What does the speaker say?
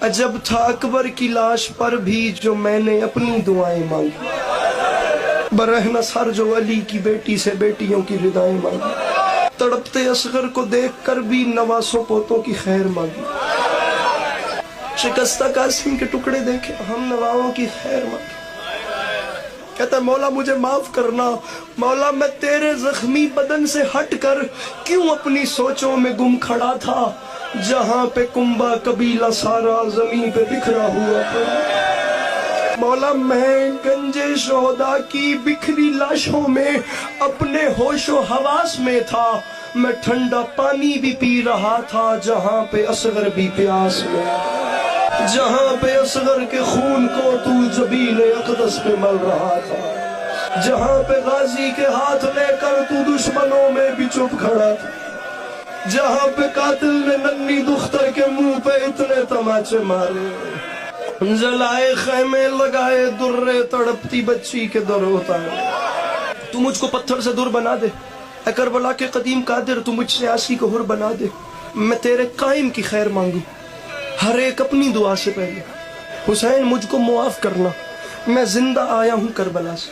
عجب تھا اکبر کی لاش پر بھی جو میں نے اپنی دعائیں مانگی، برہنہ سر جو علی کی بیٹی سے بیٹیوں کی ردائیں مانگی، تڑپتے اصغر کو دیکھ کر بھی نواسوں پوتوں کی خیر مانگی، شکستہ قاسم کے ٹکڑے دیکھے ہم نواؤں کی خیر مانگی۔ کہتا ہے مولا مجھے معاف کرنا، مولا میں تیرے زخمی بدن سے ہٹ کر کیوں اپنی سوچوں میں گم کھڑا تھا، جہاں پہ کنبہ قبیلہ سارا زمین پہ بکھرا ہوا تھا۔ مولا میں گنجے شہداء کی بکھری لاشوں میں اپنے ہوش و حواس میں تھا، میں ٹھنڈا پانی بھی پی رہا تھا جہاں پہ اصغر بھی پیاس میں، جہاں پہ اصغر کے خون کو تو جبین اقدس پہ مل رہا تھا، جہاں پہ غازی کے ہاتھ لے کر تو دشمنوں میں بھی چپ کھڑا تھا، جہاں پہ قاتل نے ننھی دختر کے منہ پہ اتنے تماچے مارے، جلائے خیمے لگائے درے تڑپتی بچی کے در اتارے۔ تو مجھ کو پتھر سے در بنا دے اے کربلا کے قدیم قادر، تو مجھ سے آسی کو حر بنا دے، میں تیرے قائم کی خیر مانگوں ہر ایک اپنی دعا سے پہلے۔ حسین مجھ کو معاف کرنا، میں زندہ آیا ہوں کربلا سے۔